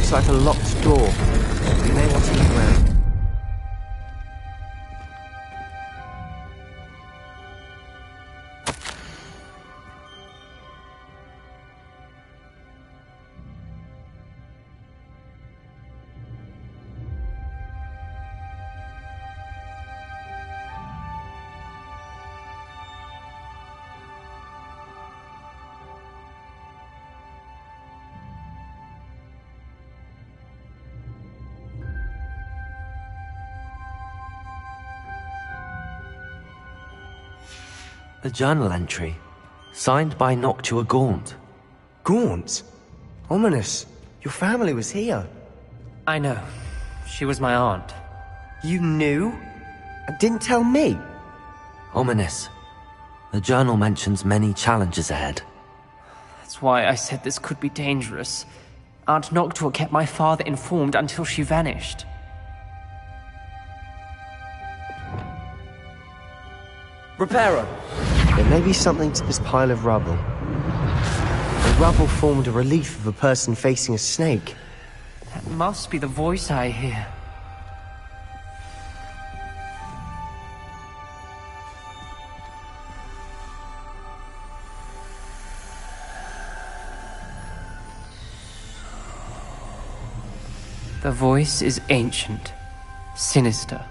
looks like a locked door. We may want to look around. A journal entry, signed by Noctua Gaunt. Gaunt? Ominous. Your family was here. I know. She was my aunt. You knew? And didn't tell me? Ominous. The journal mentions many challenges ahead. That's why I said this could be dangerous. Aunt Noctua kept my father informed until she vanished. Reparo! There may be something to this pile of rubble. The rubble formed a relief of a person facing a snake. That must be the voice I hear. The voice is ancient, sinister.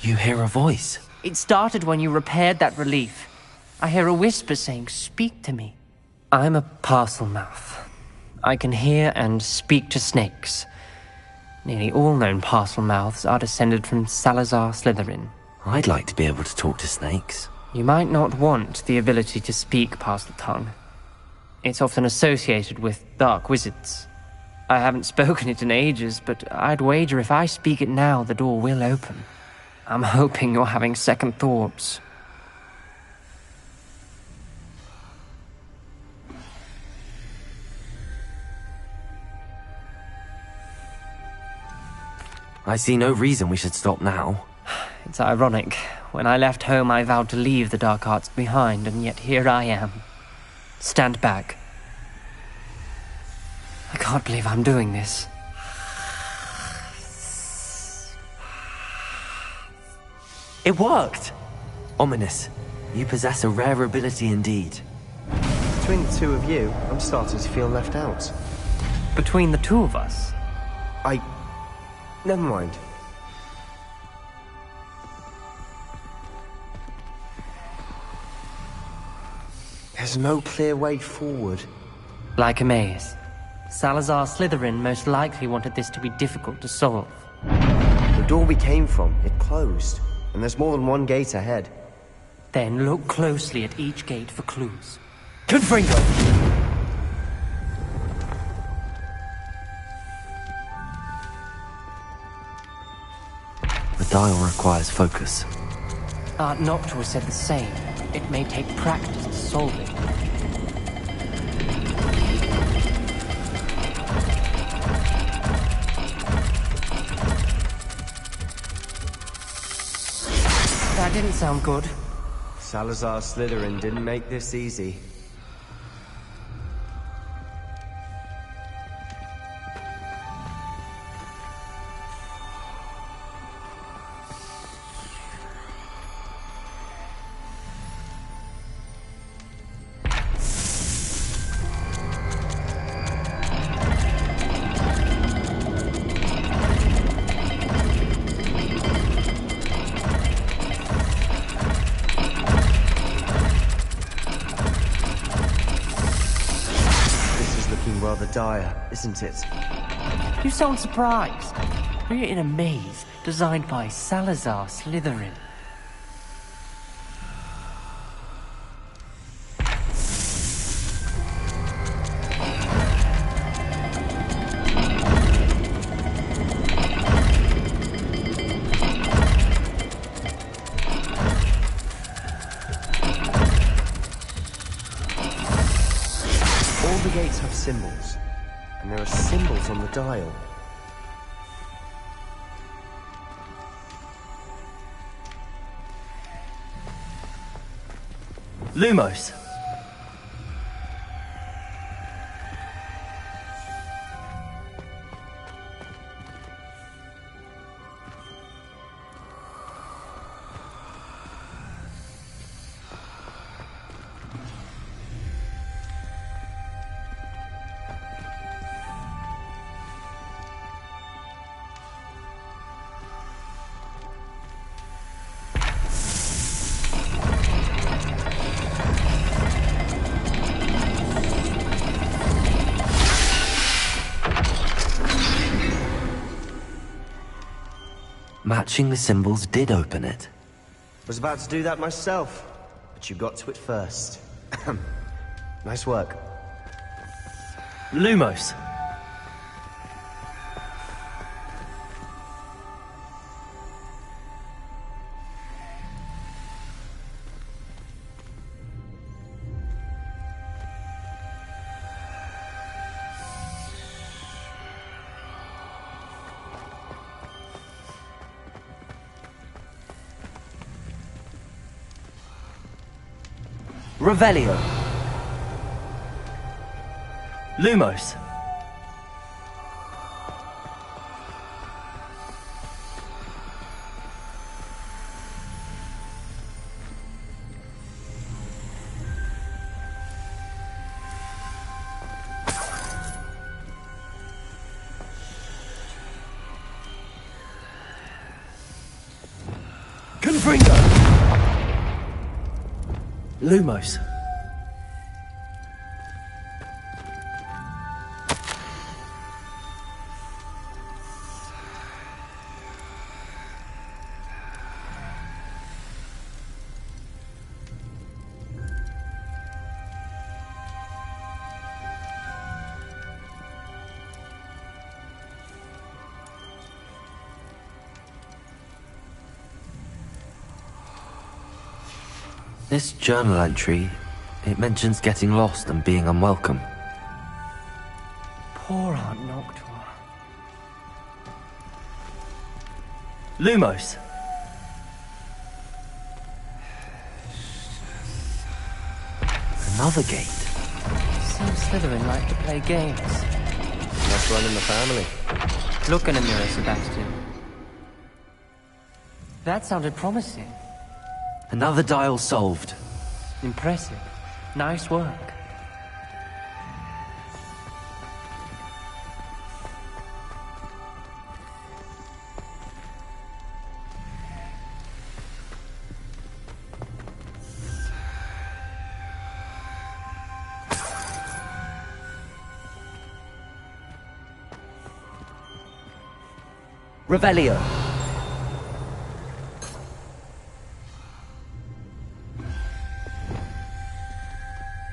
You hear a voice? It started when you repaired that relief. I hear a whisper saying, "Speak to me." I'm a parcel mouth. I can hear and speak to snakes. Nearly all known parcel mouths are descended from Salazar Slytherin. I'd like to be able to talk to snakes. You might not want the ability to speak past the tongue. It's often associated with dark wizards. I haven't spoken it in ages, but I'd wager if I speak it now, the door will open. I'm hoping you're having second thoughts. I see no reason we should stop now. It's ironic. When I left home, I vowed to leave the dark arts behind, and yet here I am. Stand back. I can't believe I'm doing this. It worked! Ominous, you possess a rare ability indeed. Between the two of you, I'm starting to feel left out. Between the two of us? Never mind. There's no clear way forward. Like a maze. Salazar Slytherin most likely wanted this to be difficult to solve. The door we came from, it closed. And there's more than one gate ahead. Then look closely at each gate for clues. Confringo! The dial requires focus. Aunt Noctua said the same. It may take practice to solve it. That didn't sound good. Salazar Slytherin didn't make this easy. Rather dire, isn't it? You sound surprised. We're in a maze designed by Salazar Slytherin. All the gates have symbols, and there are symbols on the dial. Lumos! Matching the symbols did open it. Was about to do that myself, but you got to it first. Nice work. Lumos. Revelio. Lumos. Confringo. Lumos. This journal entry, it mentions getting lost and being unwelcome. Poor Aunt Noctua. Lumos. Another gate. Seems Slytherin like to play games. That's one in the family. Look in a mirror, Sebastian. That sounded promising. Another dial solved. Impressive. Nice work. Revelio.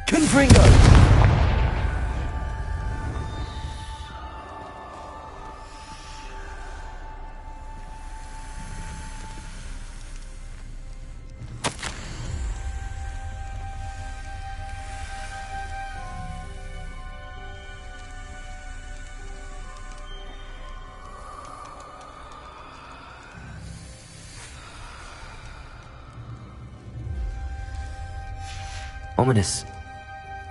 Confringo. Ominous.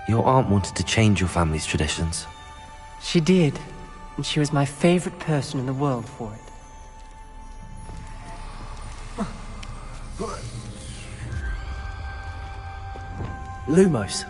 Your aunt wanted to change your family's traditions. She did, and she was my favorite person in the world for it. Lumos.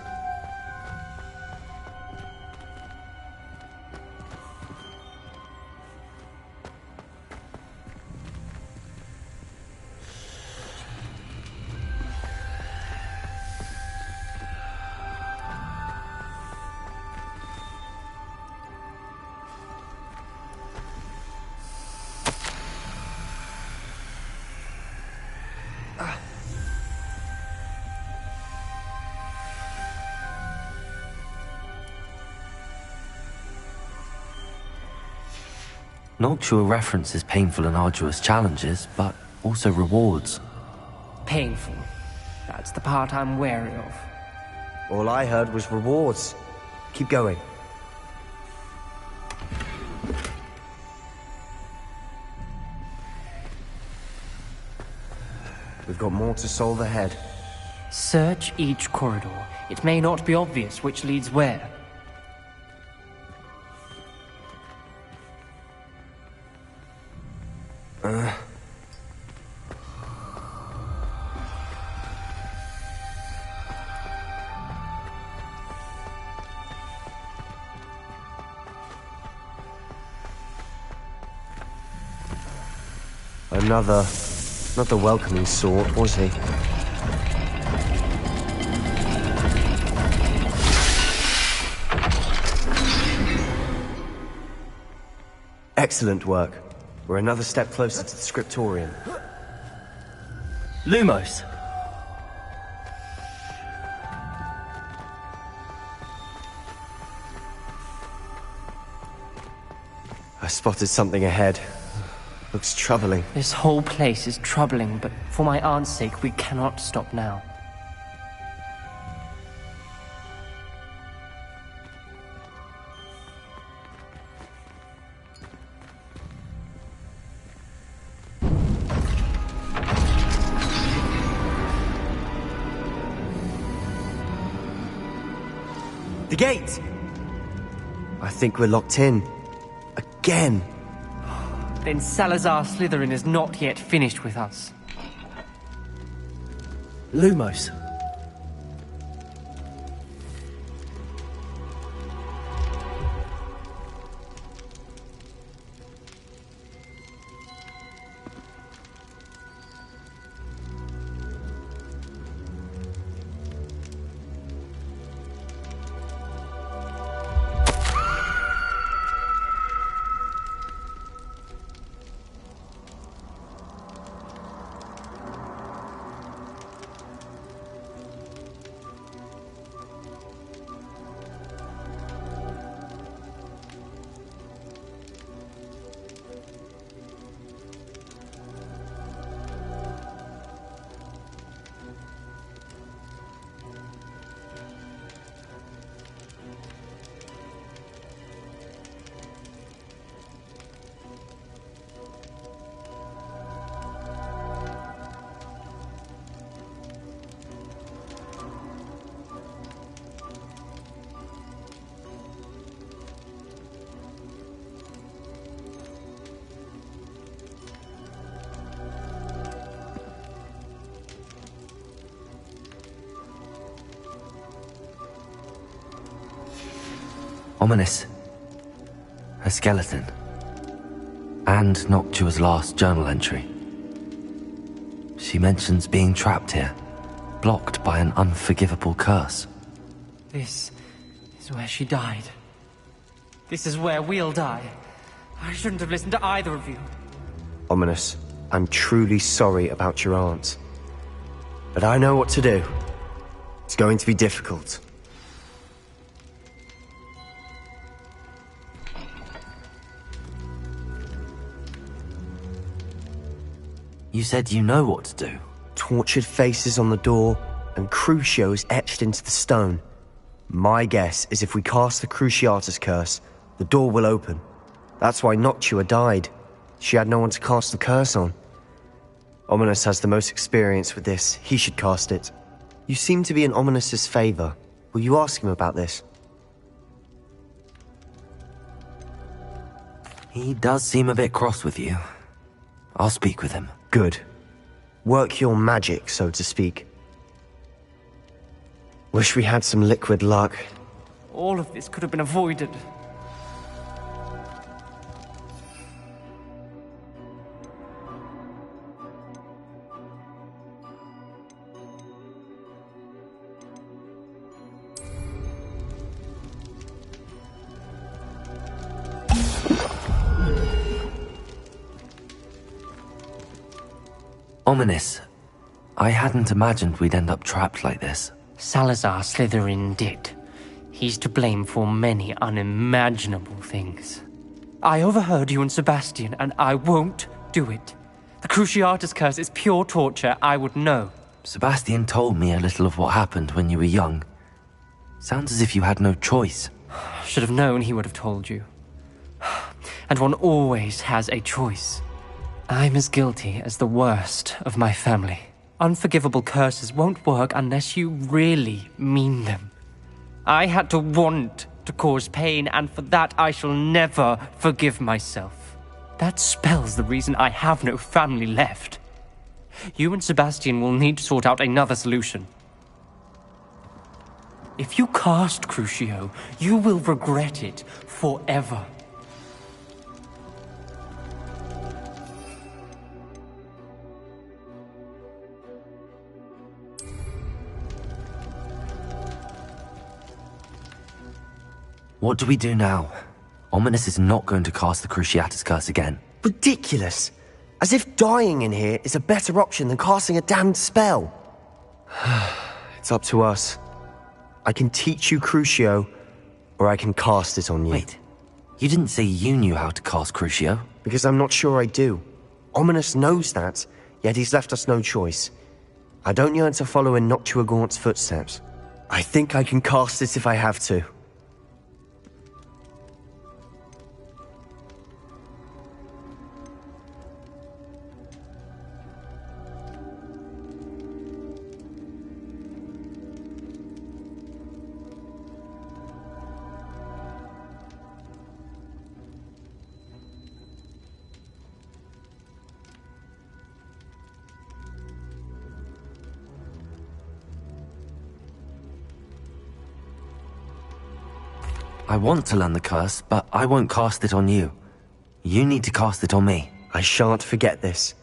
Noctua references painful and arduous challenges, but also rewards. Painful. That's the part I'm wary of. All I heard was rewards. Keep going. We've got more to solve ahead. Search each corridor. It may not be obvious which leads where. Another... not the welcoming sort, was he? Excellent work. We're another step closer to the scriptorium. Lumos! I spotted something ahead. Looks troubling. This whole place is troubling, but for my aunt's sake, we cannot stop now. The gate! I think we're locked in. Again! Then Salazar Slytherin is not yet finished with us. Lumos. Ominous. A skeleton. And Noctua's last journal entry. She mentions being trapped here, blocked by an unforgivable curse. This is where she died. This is where we'll die. I shouldn't have listened to either of you. Ominous, I'm truly sorry about your aunt. But I know what to do. It's going to be difficult. You said you know what to do. Tortured faces on the door, and Crucios etched into the stone. My guess is if we cast the Cruciatus curse, the door will open. That's why Noctua died. She had no one to cast the curse on. Ominous has the most experience with this. He should cast it. You seem to be in Ominous's favor. Will you ask him about this? He does seem a bit cross with you. I'll speak with him. Good. Work your magic, so to speak. Wish we had some liquid luck. All of this could have been avoided. Ominous. I hadn't imagined we'd end up trapped like this. Salazar Slytherin did. He's to blame for many unimaginable things. I overheard you and Sebastian, and I won't do it. The Cruciatus curse is pure torture, I would know. Sebastian told me a little of what happened when you were young. Sounds as if you had no choice. Should have known he would have told you. And one always has a choice. I'm as guilty as the worst of my family. Unforgivable curses won't work unless you really mean them. I had to want to cause pain, and for that I shall never forgive myself. That spells the reason I have no family left. You and Sebastian will need to sort out another solution. If you cast Crucio, you will regret it forever. What do we do now? Ominous is not going to cast the Cruciatus curse again. Ridiculous. As if dying in here is a better option than casting a damned spell. It's up to us. I can teach you Crucio, or I can cast it on you. Wait, you didn't say you knew how to cast Crucio? Because I'm not sure I do. Ominous knows that, yet he's left us no choice. I don't yearn to follow in Noctua Gaunt's footsteps. I think I can cast it if I have to. I want to learn the curse, but I won't cast it on you. You need to cast it on me. I shan't forget this.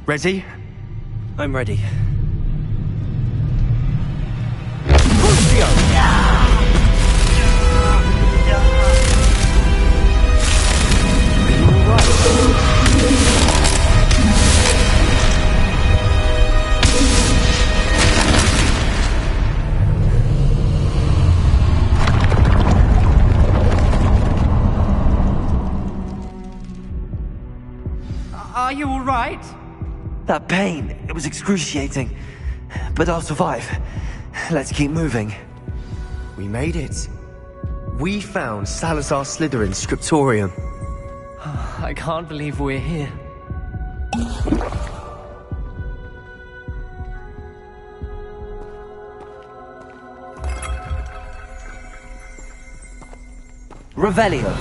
Ready? I'm ready. Are you all right? That pain, it was excruciating. But I'll survive. Let's keep moving. We made it. We found Salazar Slytherin's scriptorium. I can't believe we're here. Revelio.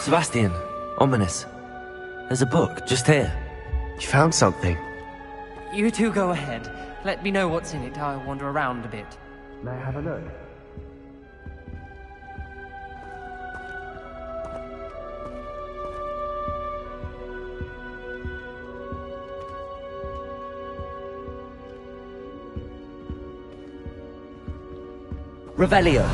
Sebastian, Ominous. There's a book just here. You found something. You two go ahead. Let me know what's in it. I'll wander around a bit. May I have a look? Revelio.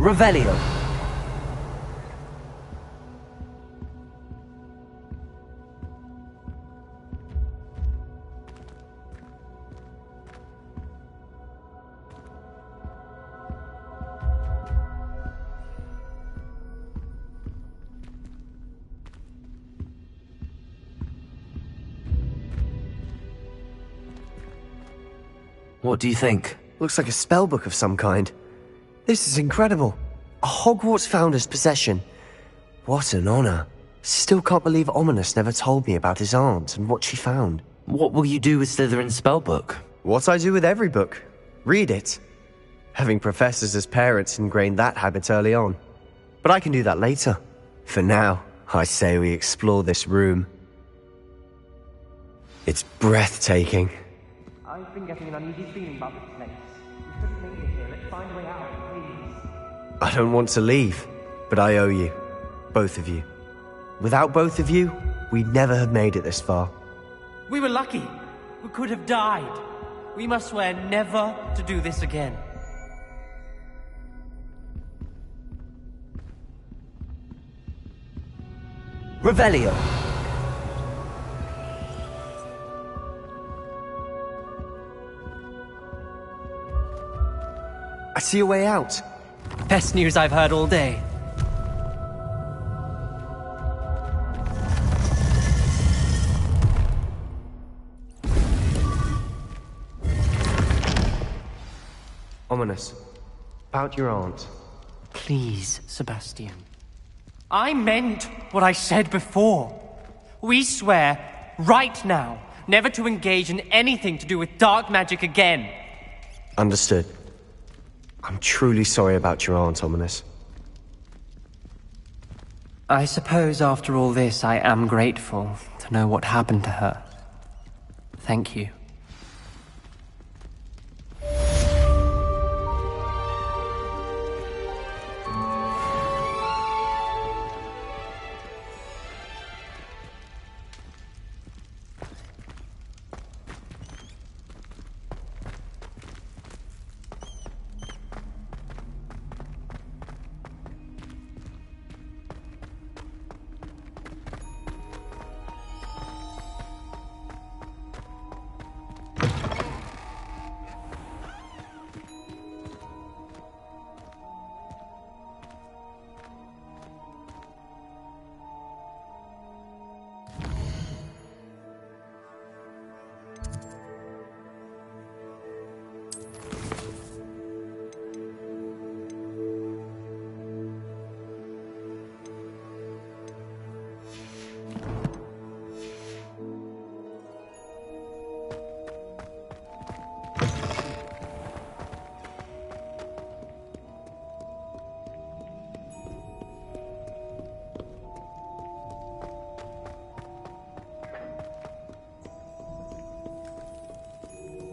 Revelio. What do you think? Looks like a spellbook of some kind. This is incredible. A Hogwarts founder's possession. What an honor. Still can't believe Ominous never told me about his aunt and what she found. What will you do with Slytherin's spellbook? What I do with every book. Read it. Having professors as parents ingrained that habit early on. But I can do that later. For now, I say we explore this room. It's breathtaking. I've been getting an uneasy feeling about this place. We couldn't make it here. Let's find a way out, please. I don't want to leave, but I owe you. Both of you. Without both of you, we'd never have made it this far. We were lucky. We could have died. We must swear never to do this again. Revelio. I see a way out. Best news I've heard all day. Ominous. About your aunt. Please, Sebastian. I meant what I said before. We swear, right now, never to engage in anything to do with dark magic again. Understood. I'm truly sorry about your aunt, Ominous. I suppose after all this, I am grateful to know what happened to her. Thank you.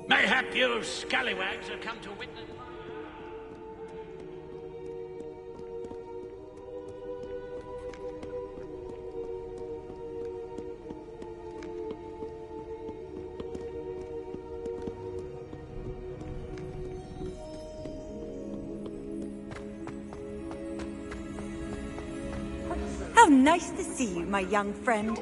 Mayhap you scallywags have come to witness... How nice to see you, my young friend.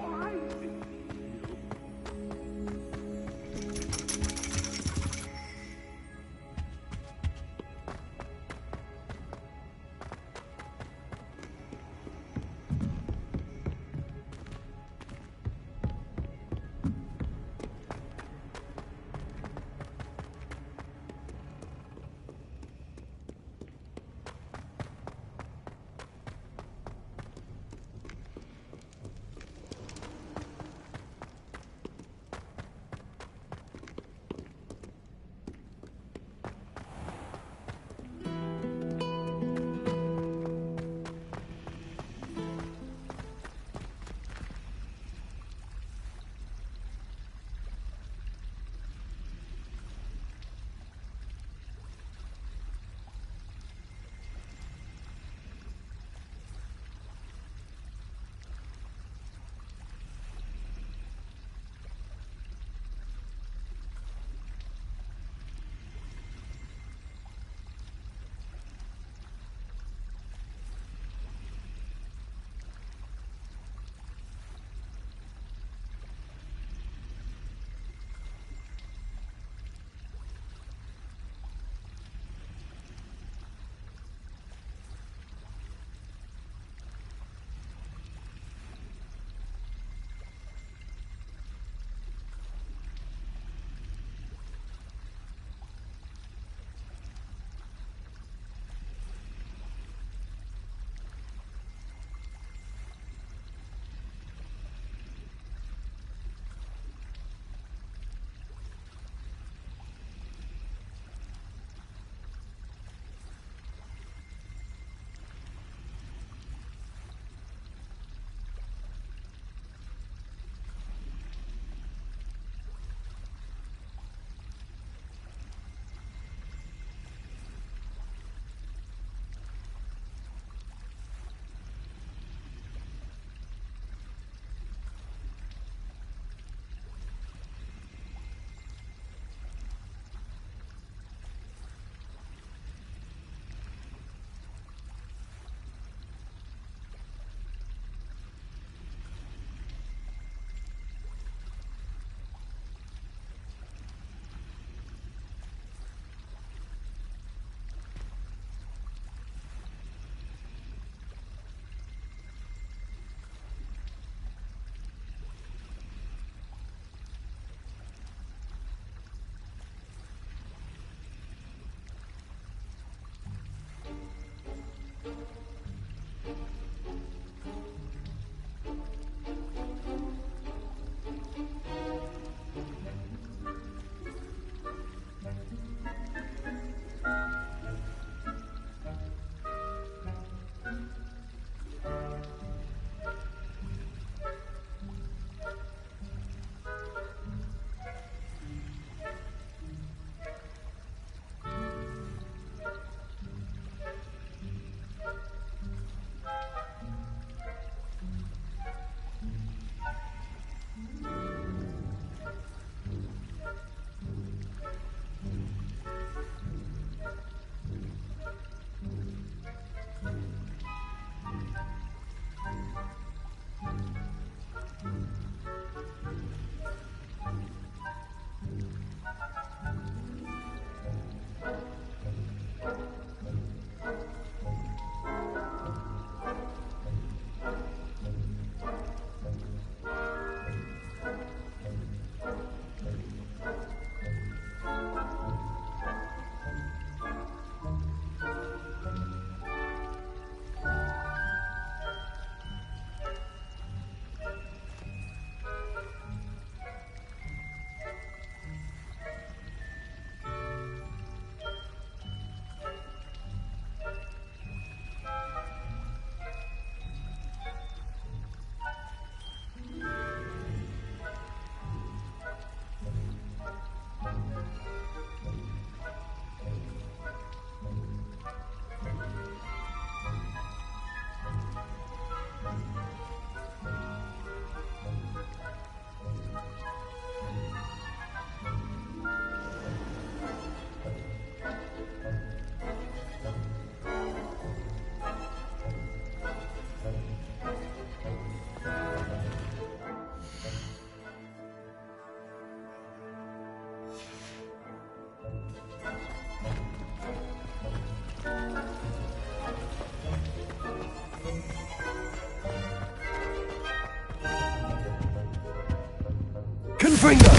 Confringo!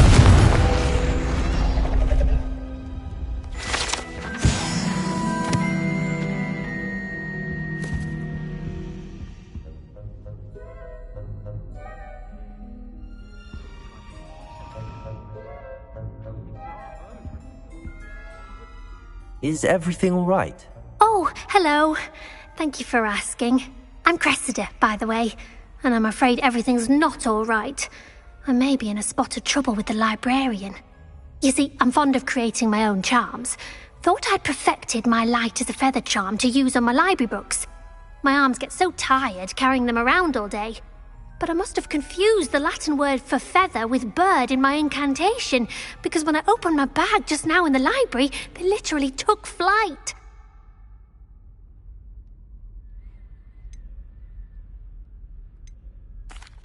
Is everything all right? Oh, hello. Thank you for asking. I'm Cressida, by the way, and I'm afraid everything's not all right. I may be in a spot of trouble with the librarian. You see, I'm fond of creating my own charms. Thought I'd perfected my light as a feather charm to use on my library books. My arms get so tired carrying them around all day. But I must have confused the Latin word for feather with bird in my incantation, because when I opened my bag just now in the library, they literally took flight.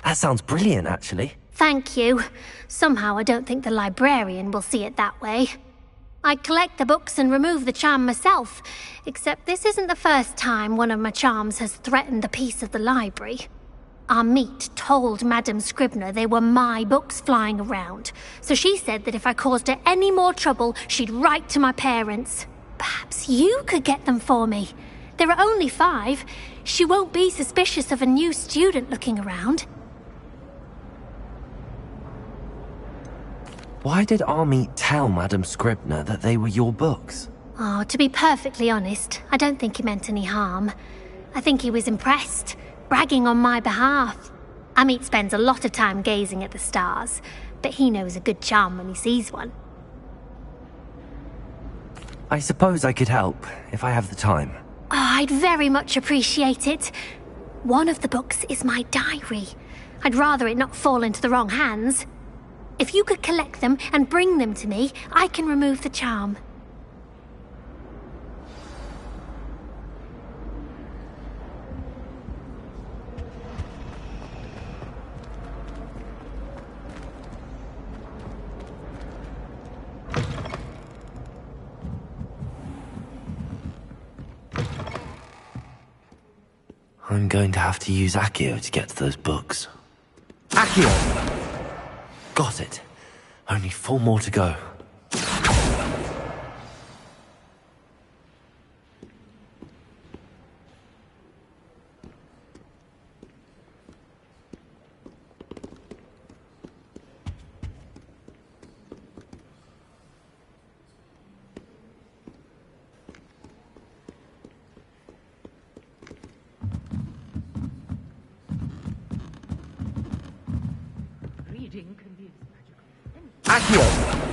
That sounds brilliant, actually. Thank you. Somehow I don't think the librarian will see it that way. I collect the books and remove the charm myself, except this isn't the first time one of my charms has threatened the peace of the library. Our meet told Madame Scribner they were my books flying around, so she said that if I caused her any more trouble, she'd write to my parents. Perhaps you could get them for me. There are only 5. She won't be suspicious of a new student looking around. Why did Army tell Madame Scribner that they were your books? Oh, to be perfectly honest, I don't think he meant any harm. I think he was impressed, bragging on my behalf. Amit spends a lot of time gazing at the stars, but he knows a good charm when he sees one. I suppose I could help, if I have the time. Oh, I'd very much appreciate it. One of the books is my diary. I'd rather it not fall into the wrong hands. If you could collect them and bring them to me, I can remove the charm. I'm going to have to use Accio to get to those books. Accio! Got it. Only 4 more to go. Reading can be as magical. Accio!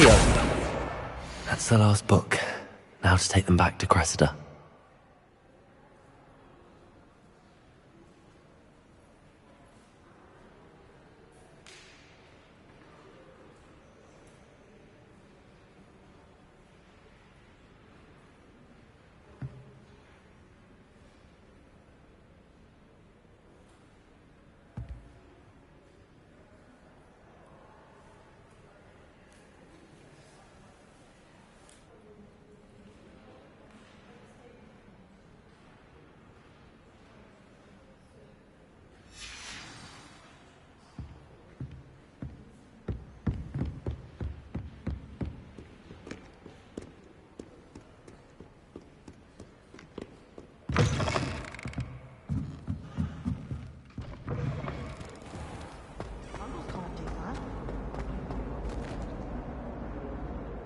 Accio. That's the last book. Now to take them back to Cressida.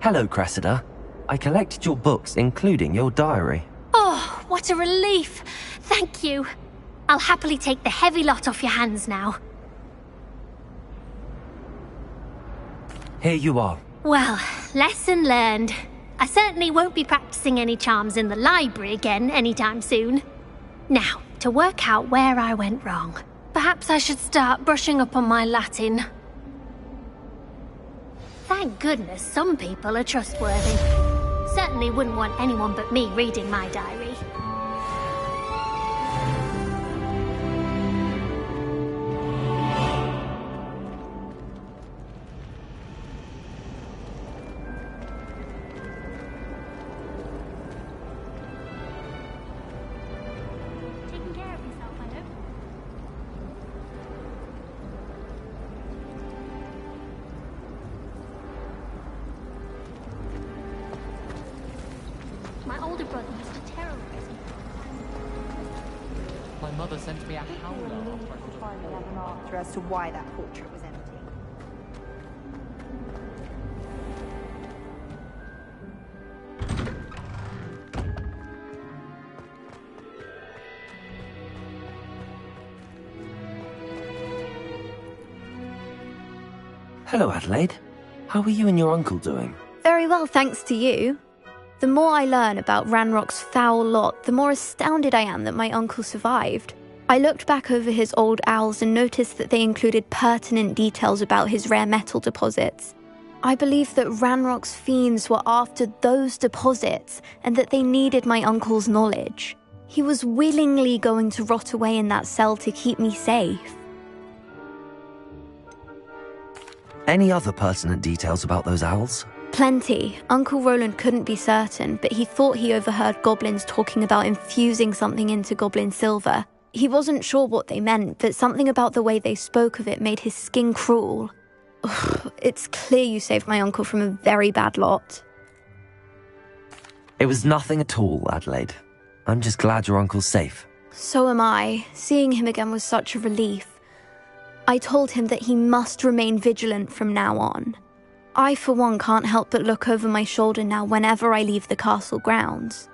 Hello, Cressida. I collected your books, including your diary. Oh, what a relief. Thank you. I'll happily take the heavy lot off your hands now. Here you are. Well, lesson learned. I certainly won't be practicing any charms in the library again anytime soon. Now, to work out where I went wrong. Perhaps I should start brushing up on my Latin. Thank goodness some people are trustworthy. Certainly wouldn't want anyone but me reading my diary. Taking care of yourself, I hope. My older brother used to terrorize me. My mother sent me a howler after I Finally have an answer as to why that portrait was empty. Hello, Adelaide. How are you and your uncle doing? Very well, thanks to you. The more I learn about Ranrock's foul lot, the more astounded I am that my uncle survived. I looked back over his old owls and noticed that they included pertinent details about his rare metal deposits. I believe that Ranrock's fiends were after those deposits and that they needed my uncle's knowledge. He was willingly going to rot away in that cell to keep me safe. Any other pertinent details about those owls? Plenty. Uncle Roland couldn't be certain, but he thought he overheard goblins talking about infusing something into goblin silver. He wasn't sure what they meant, but something about the way they spoke of it made his skin crawl. Ugh, it's clear you saved my uncle from a very bad lot. It was nothing at all, Adelaide. I'm just glad your uncle's safe. So am I. Seeing him again was such a relief. I told him that he must remain vigilant from now on. I, for one, can't help but look over my shoulder now whenever I leave the castle grounds.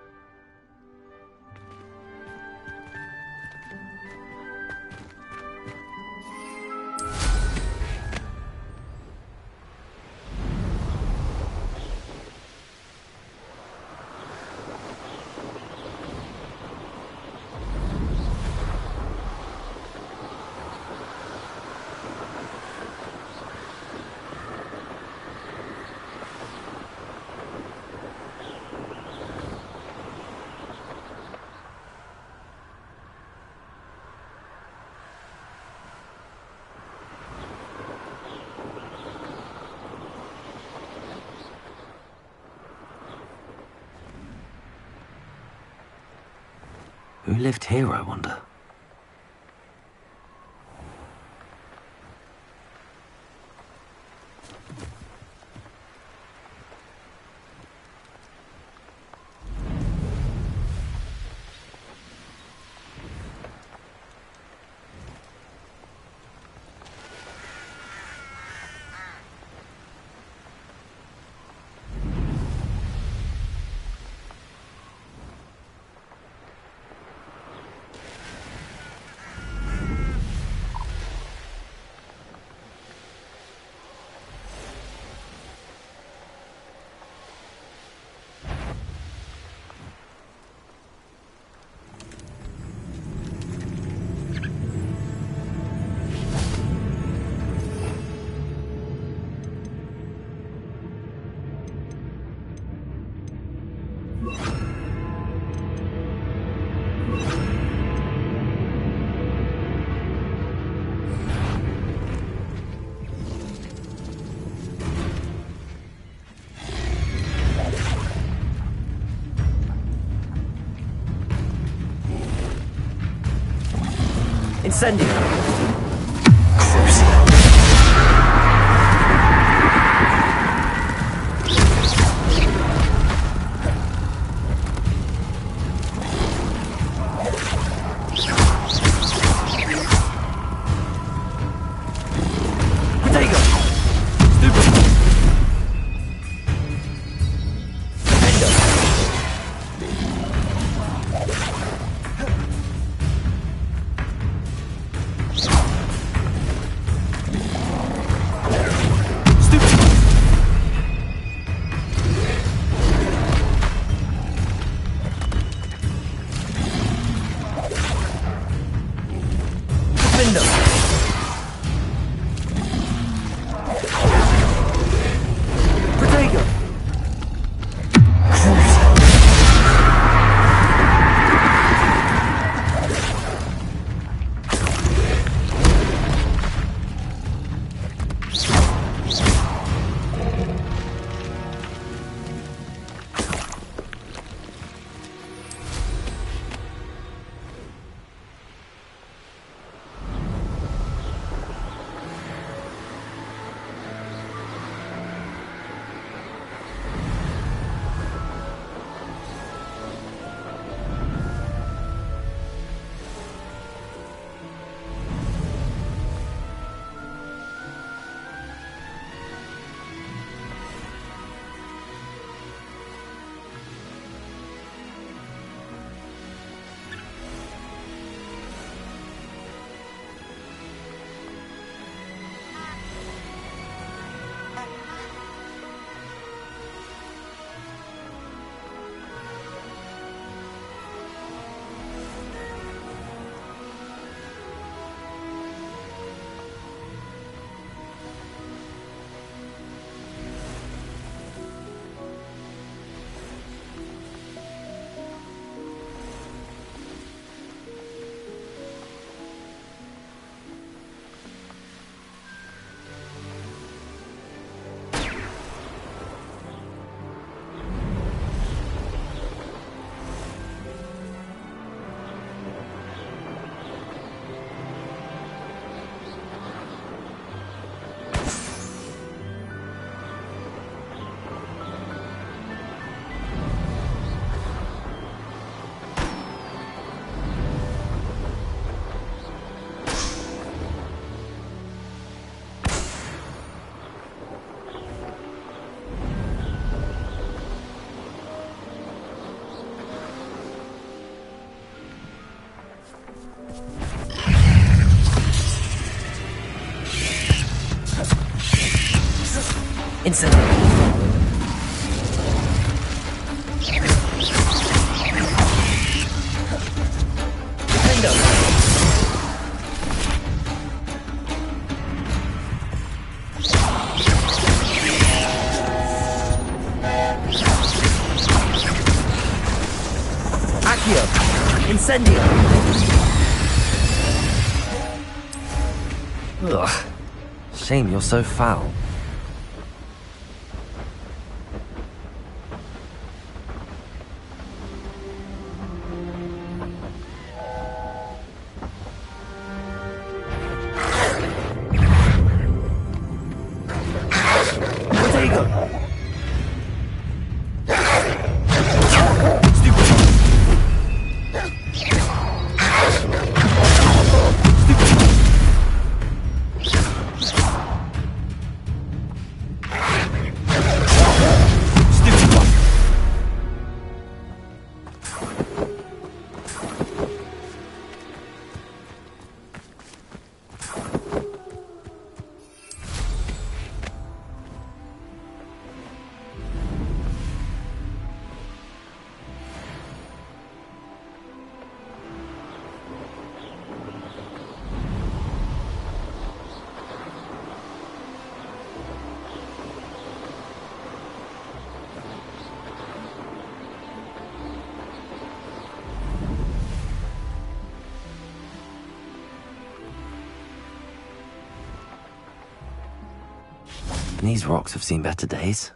Who lived here, I wonder? Incendio! Instant. Incendio! Ugh. Shame you're so foul. These rocks have seen better days.